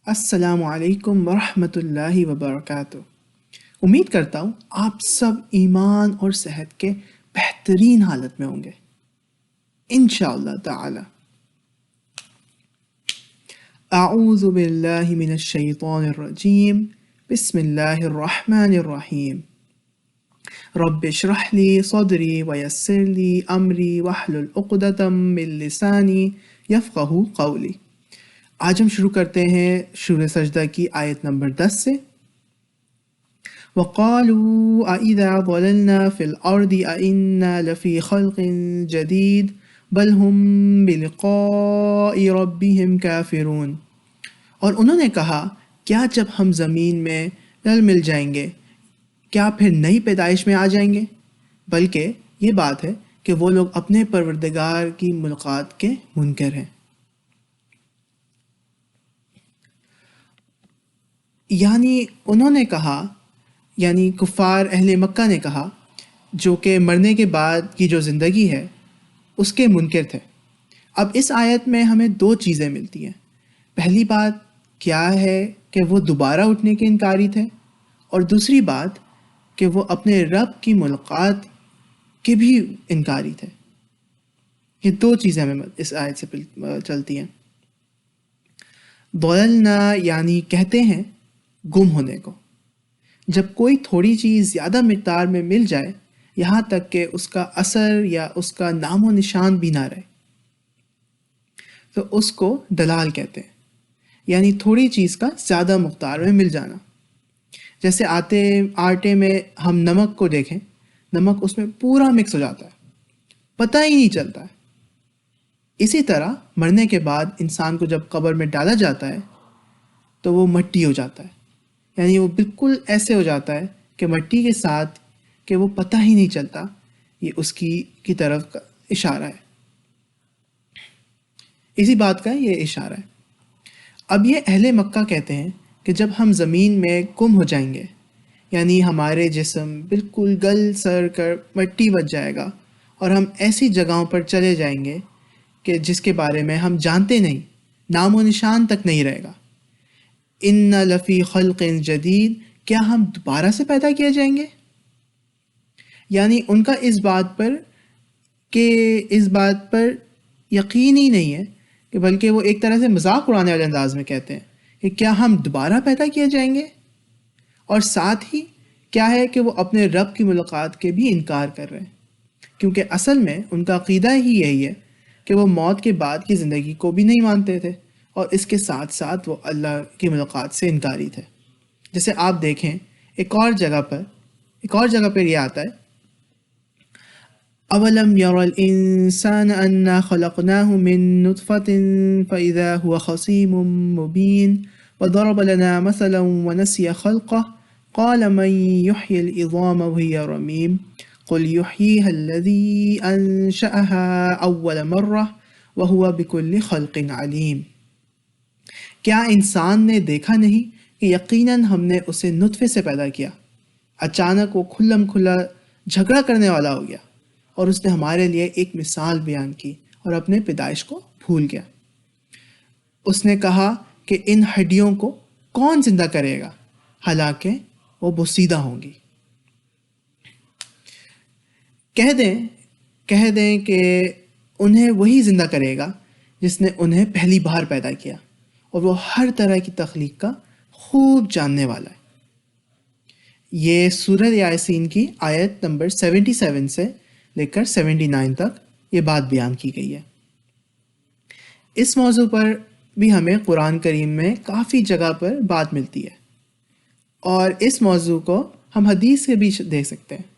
السلام علیکم ورحمۃ اللہ وبرکاتہ۔ امید کرتا ہوں آپ سب ایمان اور صحت کے بہترین حالت میں ہوں گے انشاءاللہ تعالی۔ اعوذ باللہ من الشیطان الرجیم، بسم اللہ الرحمن الرحیم۔ رب اشرح لی صدری ویسر لی امری واحلل عقدۃ من لسانی یفقہوا قولی۔ آج ہم شروع کرتے ہیں سورہ سجدہ کی آیت نمبر 10 سے۔ وَقَالُوا أَإِذَا ضَلَلْنَا فِي الْأَرْضِ أَإِنَّا لَفِي خَلْقٍ جَدِيدٍ بَلْ هُمْ بِلِقَاءِ رَبِّهِمْ كَافِرُونَ۔ اور انہوں نے کہا، کیا جب ہم زمین میں رل مل جائیں گے کیا پھر نئی پیدائش میں آ جائیں گے؟ بلکہ یہ بات ہے کہ وہ لوگ اپنے پروردگار کی ملاقات کے منکر ہیں۔ یعنی انہوں نے کہا، یعنی کفار اہل مکہ نے کہا، جو کہ مرنے کے بعد کی جو زندگی ہے اس کے منکر تھے۔ اب اس آیت میں ہمیں دو چیزیں ملتی ہیں۔ پہلی بات کیا ہے کہ وہ دوبارہ اٹھنے کے انکاری تھے، اور دوسری بات کہ وہ اپنے رب کی ملاقات کے بھی انکاری تھے۔ یہ دو چیزیں ہمیں اس آیت سے چلتی ہیں۔ ضللنا یعنی کہتے ہیں گم ہونے کو، جب کوئی تھوڑی چیز زیادہ مقدار میں مل جائے یہاں تک کہ اس کا اثر یا اس کا نام و نشان بھی نہ رہے، تو اس کو دلال کہتے ہیں، یعنی تھوڑی چیز کا زیادہ مقدار میں مل جانا۔ جیسے آٹے میں ہم نمک کو دیکھیں، نمک اس میں پورا مکس ہو جاتا ہے، پتہ ہی نہیں چلتا ہے۔ اسی طرح مرنے کے بعد انسان کو جب قبر میں ڈالا جاتا ہے تو وہ مٹی ہو جاتا ہے، یعنی وہ بالکل ایسے ہو جاتا ہے کہ مٹی کے ساتھ کہ وہ پتہ ہی نہیں چلتا۔ یہ اس کی طرف کا اشارہ ہے، اسی بات کا یہ اشارہ ہے۔ اب یہ اہل مکہ کہتے ہیں کہ جب ہم زمین میں گم ہو جائیں گے، یعنی ہمارے جسم بالکل گل سر کر مٹی بچ جائے گا، اور ہم ایسی جگہوں پر چلے جائیں گے کہ جس کے بارے میں ہم جانتے نہیں، نام و نشان تک نہیں رہے گا۔ ان لفی خلق جدید، کیا ہم دوبارہ سے پیدا کیے جائیں گے؟ یعنی ان کا اس بات پر یقین ہی نہیں ہے، کہ بلکہ وہ ایک طرح سے مذاق اڑانے والے انداز میں کہتے ہیں کہ کیا ہم دوبارہ پیدا کیے جائیں گے؟ اور ساتھ ہی کیا ہے کہ وہ اپنے رب کی ملاقات کے بھی انکار کر رہے ہیں، کیونکہ اصل میں ان کا عقیدہ ہی یہی ہے کہ وہ موت کے بعد کی زندگی کو بھی نہیں مانتے تھے، اور اس کے ساتھ ساتھ وہ اللہ کی ملاقات سے انکاری تھے۔ جیسے آپ دیکھیں ایک اور جگہ پر یہ آتا ہے، اولم یر الانسان انا خلقناه من نطفة فاذا هو خصیم مبین وضرب لنا مثلا ونسی خلقه قال من يحيي العظام وهي رمیم قل يحييها الذي انشأها اول مرة وهو بكل خلق علیم۔ کیا انسان نے دیکھا نہیں کہ یقیناً ہم نے اسے نطفے سے پیدا کیا، اچانک وہ کھلم کھلا جھگڑا کرنے والا ہو گیا، اور اس نے ہمارے لیے ایک مثال بیان کی اور اپنے پیدائش کو بھول گیا۔ اس نے کہا کہ ان ہڈیوں کو کون زندہ کرے گا، حالانکہ وہ بوسیدہ ہوں گی۔ کہہ دیں کہ انہیں وہی زندہ کرے گا جس نے انہیں پہلی بار پیدا کیا، اور وہ ہر طرح کی تخلیق کا خوب جاننے والا ہے۔ یہ سورہ یاسین کی آیت نمبر 77 سے لے کر 79 تک یہ بات بیان کی گئی ہے۔ اس موضوع پر بھی ہمیں قرآن کریم میں کافی جگہ پر بات ملتی ہے، اور اس موضوع کو ہم حدیث سے بھی دیکھ سکتے ہیں۔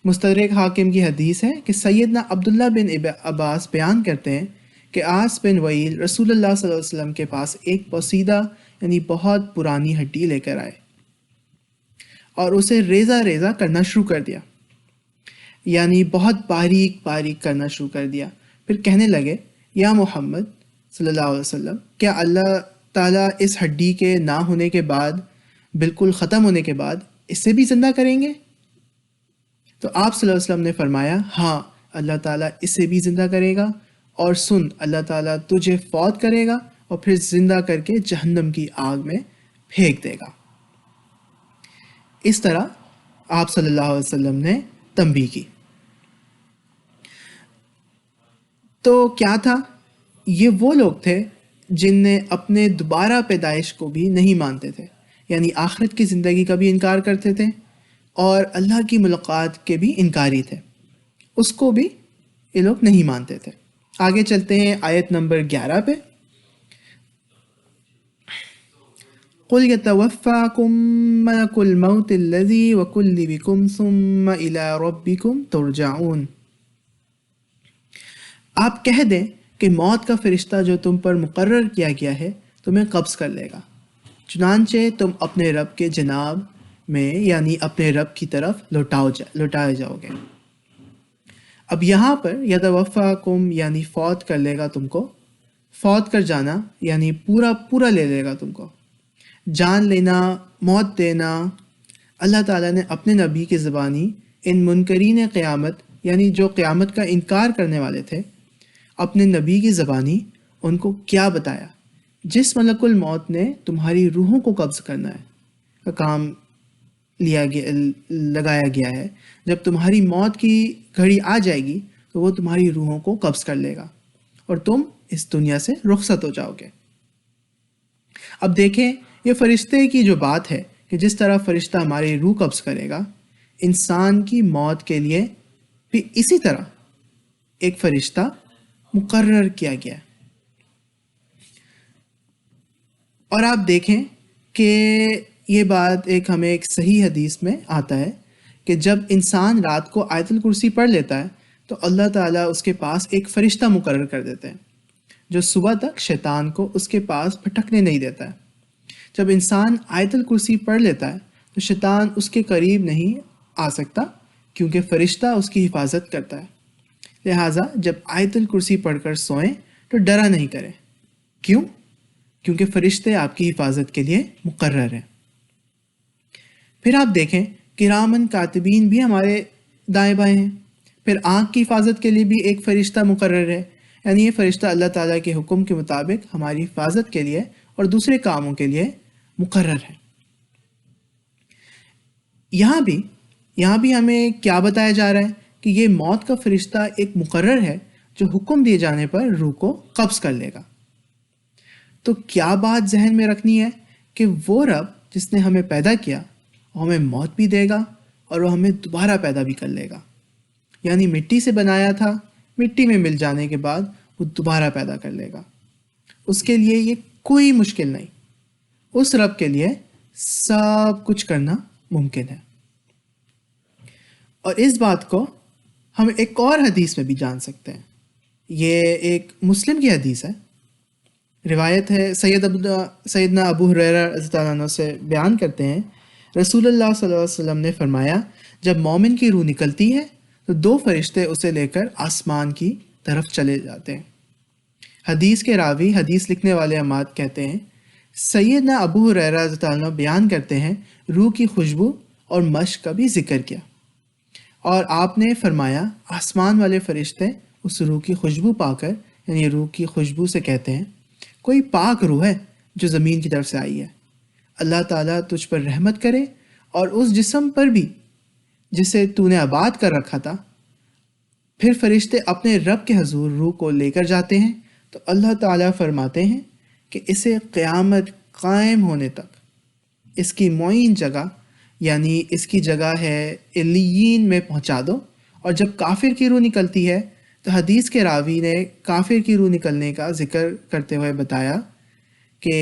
مستدرک حاکم کی حدیث ہے کہ سیدنا عبداللہ بن عباس بیان کرتے ہیں کہ عاص بن وائل رسول اللہ صلی اللہ علیہ وسلم کے پاس ایک پوسیدہ یعنی بہت پرانی ہڈی لے کر آئے، اور اسے ریزہ ریزہ کرنا شروع کر دیا، یعنی بہت باریک کرنا شروع کر دیا۔ پھر کہنے لگے، یا محمد صلی اللہ علیہ وسلم، کیا اللہ تعالیٰ اس ہڈی کے نہ ہونے کے بعد، بالکل ختم ہونے کے بعد اسے بھی زندہ کریں گے؟ تو آپ صلی اللہ علیہ وسلم نے فرمایا، ہاں اللہ تعالیٰ اسے بھی زندہ کرے گا، اور سن، اللہ تعالیٰ تجھے فوت کرے گا اور پھر زندہ کر کے جہنم کی آگ میں پھینک دے گا۔ اس طرح آپ صلی اللہ علیہ وسلم نے تنبیہ کی۔ تو کیا تھا؟ یہ وہ لوگ تھے جن نے اپنے دوبارہ پیدائش کو بھی نہیں مانتے تھے، یعنی آخرت کی زندگی کا بھی انکار کرتے تھے اور اللہ کی ملاقات کے بھی انکاری تھے، اس کو بھی یہ لوگ نہیں مانتے تھے۔ آگے چلتے ہیں آیت نمبر 11 پہ۔ قُلْ يَتَوَفَّاكُم مَلَكُ الْمَوْتِ الَّذِي وَكُلِّ بِكُمْ ثُمَّ إِلَىٰ رَبِّكُمْ تُرْجَعُونَ۔ آپ کہہ دیں کہ موت کا فرشتہ جو تم پر مقرر کیا گیا ہے تمہیں قبض کر لے گا، چنانچہ تم اپنے رب کے جناب میں یعنی اپنے رب کی طرف لوٹائے جاؤ گے۔ اب یہاں پر یتوفاکم یعنی فوت کر لے گا تم کو، فوت کر جانا یعنی پورا لے لے گا تم کو، جان لینا، موت دینا۔ اللہ تعالیٰ نے اپنے نبی کی زبانی ان منکرین قیامت یعنی جو قیامت کا انکار کرنے والے تھے، اپنے نبی کی زبانی ان کو کیا بتایا؟ جس ملک الموت نے تمہاری روحوں کو قبض کرنا ہے کا کام لگایا گیا ہے، جب تمہاری موت کی گھڑی آ جائے گی تو وہ تمہاری روحوں کو قبض کر لے گا اور تم اس دنیا سے رخصت ہو جاؤ گے۔ اب دیکھیں یہ فرشتے کی جو بات ہے کہ جس طرح فرشتہ ہماری روح قبض کرے گا، انسان کی موت کے لیے بھی اسی طرح ایک فرشتہ مقرر کیا گیا ہے۔ اور آپ دیکھیں کہ یہ بات ہمیں ایک صحیح حدیث میں آتا ہے کہ جب انسان رات کو آیت الکرسی پڑھ لیتا ہے تو اللہ تعالیٰ اس کے پاس ایک فرشتہ مقرر کر دیتے ہیں جو صبح تک شیطان کو اس کے پاس بھٹکنے نہیں دیتا ہے۔ جب انسان آیت الکرسی پڑھ لیتا ہے تو شیطان اس کے قریب نہیں آ سکتا کیونکہ فرشتہ اس کی حفاظت کرتا ہے۔ لہٰذا جب آیت الکرسی پڑھ کر سوئیں تو ڈرا نہیں کریں۔ کیوں؟ کیونکہ فرشتے آپ کی حفاظت کے لیے مقرر ہیں۔ پھر آپ دیکھیں کرامن کاتبین بھی ہمارے دائیں بائیں ہیں۔ پھر آنکھ کی حفاظت کے لیے بھی ایک فرشتہ مقرر ہے، یعنی یہ فرشتہ اللہ تعالیٰ کے حکم کے مطابق ہماری حفاظت کے لیے اور دوسرے کاموں کے لیے مقرر ہے۔ یہاں بھی ہمیں کیا بتایا جا رہا ہے کہ یہ موت کا فرشتہ ایک مقرر ہے جو حکم دیے جانے پر روح کو قبض کر لے گا۔ تو کیا بات ذہن میں رکھنی ہے کہ وہ رب جس نے ہمیں پیدا کیا وہ ہمیں موت بھی دے گا اور وہ ہمیں دوبارہ پیدا بھی کر لے گا، یعنی مٹی سے بنایا تھا، مٹی میں مل جانے کے بعد وہ دوبارہ پیدا کر لے گا۔ اس کے لیے یہ کوئی مشکل نہیں، اس رب کے لیے سب کچھ کرنا ممکن ہے۔ اور اس بات کو ہم ایک اور حدیث میں بھی جان سکتے ہیں۔ یہ ایک مسلم کی حدیث ہے، روایت ہے سیدنا ابو ہریرہ رضی اللہ عنہ سے بیان کرتے ہیں، رسول اللہ صلی اللہ علیہ وسلم نے فرمایا جب مومن کی روح نکلتی ہے تو 2 فرشتے اسے لے کر آسمان کی طرف چلے جاتے ہیں۔ حدیث کے راوی، حدیث لکھنے والے حماد کہتے ہیں سیدنا ابو ہریرہ رضی اللہ عنہ بیان کرتے ہیں روح کی خوشبو اور مشک کا بھی ذکر کیا اور آپ نے فرمایا آسمان والے فرشتے اس روح کی خوشبو پا کر یعنی روح کی خوشبو سے کہتے ہیں کوئی پاک روح ہے جو زمین کی طرف سے آئی ہے، اللہ تعالیٰ تجھ پر رحمت کرے اور اس جسم پر بھی جسے تو نے آباد کر رکھا تھا۔ پھر فرشتے اپنے رب کے حضور روح کو لے کر جاتے ہیں تو اللہ تعالیٰ فرماتے ہیں کہ اسے قیامت قائم ہونے تک اس کی معین جگہ یعنی اس کی جگہ ہے علیین میں پہنچا دو۔ اور جب کافر کی روح نکلتی ہے تو حدیث کے راوی نے کافر کی روح نکلنے کا ذکر کرتے ہوئے بتایا کہ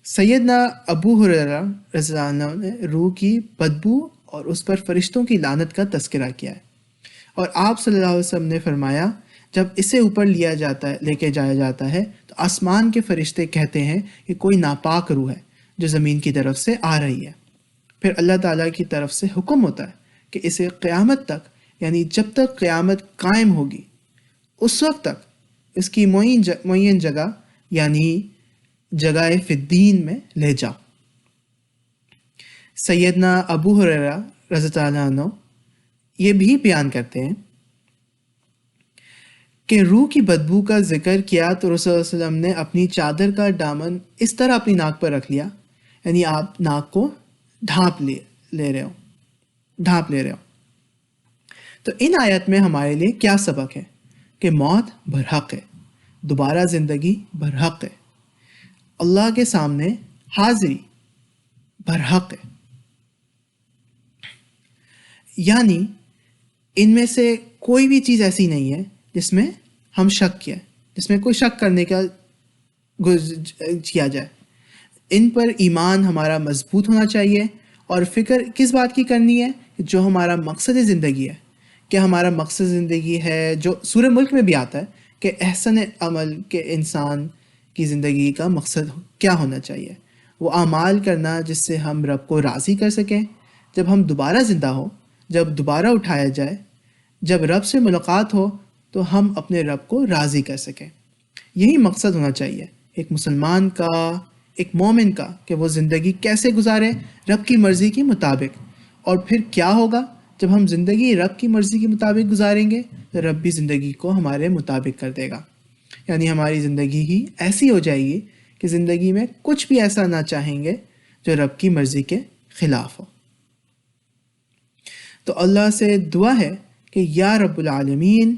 سیدنا ابو ہریرہ رضی اللہ عنہ نے روح کی بدبو اور اس پر فرشتوں کی لعنت کا تذکرہ کیا ہے، اور آپ صلی اللہ علیہ وسلم نے فرمایا جب اسے اوپر لے کے جایا جاتا ہے تو آسمان کے فرشتے کہتے ہیں کہ کوئی ناپاک روح ہے جو زمین کی طرف سے آ رہی ہے۔ پھر اللہ تعالیٰ کی طرف سے حکم ہوتا ہے کہ اسے قیامت تک یعنی جب تک قیامت قائم ہوگی اس وقت تک اس کی معین جگہ یعنی جگہ فی الدین میں لے جاؤ۔ سیدنا ابو ہریرہ رضی اللہ عنہ یہ بھی بیان کرتے ہیں کہ روح کی بدبو کا ذکر کیا تو رسول اللہ علیہ وسلم نے اپنی چادر کا دامن اس طرح اپنی ناک پر رکھ لیا، یعنی آپ ناک کو ڈھانپ لے رہے ہو۔ تو ان آیت میں ہمارے لیے کیا سبق ہے کہ موت برحق ہے، دوبارہ زندگی برحق ہے، اللہ کے سامنے حاضری برحق ہے، یعنی ان میں سے کوئی بھی چیز ایسی نہیں ہے جس میں ہم شک کیا، جس میں کوئی شک کرنے کا کیا جائے۔ ان پر ایمان ہمارا مضبوط ہونا چاہیے، اور فکر کس بات کی کرنی ہے؟ جو ہمارا مقصد زندگی ہے، کہ ہمارا مقصد زندگی ہے جو سورہ ملک میں بھی آتا ہے کہ احسن عمل کے انسان کی زندگی کا مقصد کیا ہونا چاہیے، وہ اعمال کرنا جس سے ہم رب کو راضی کر سکیں، جب ہم دوبارہ زندہ ہو، جب دوبارہ اٹھایا جائے، جب رب سے ملاقات ہو تو ہم اپنے رب کو راضی کر سکیں۔ یہی مقصد ہونا چاہیے ایک مسلمان کا، ایک مومن کا، کہ وہ زندگی کیسے گزارے رب کی مرضی کے مطابق۔ اور پھر کیا ہوگا جب ہم زندگی رب کی مرضی کے مطابق گزاریں گے تو رب بھی زندگی کو ہمارے مطابق کر دے گا، یعنی ہماری زندگی ہی ایسی ہو جائے گی کہ زندگی میں کچھ بھی ایسا نہ چاہیں گے جو رب کی مرضی کے خلاف ہو۔ تو اللہ سے دعا ہے کہ یا رب العالمین،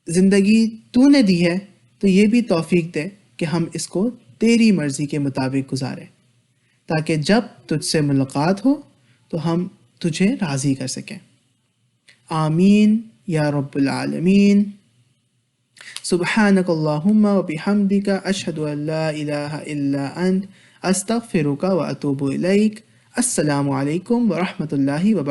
زندگی تو نے دی ہے تو یہ بھی توفیق دے کہ ہم اس کو تیری مرضی کے مطابق گزاریں، تاکہ جب تجھ سے ملاقات ہو تو ہم تجھے راضی کر سکیں۔ آمین یا رب العالمین۔ سبحانک اللہم و بحمدک، اشہد ان لا الہ الا انت، استغفرک و اتوب الیک۔ السلام علیکم ورحمۃ اللہ وبرکاتہ۔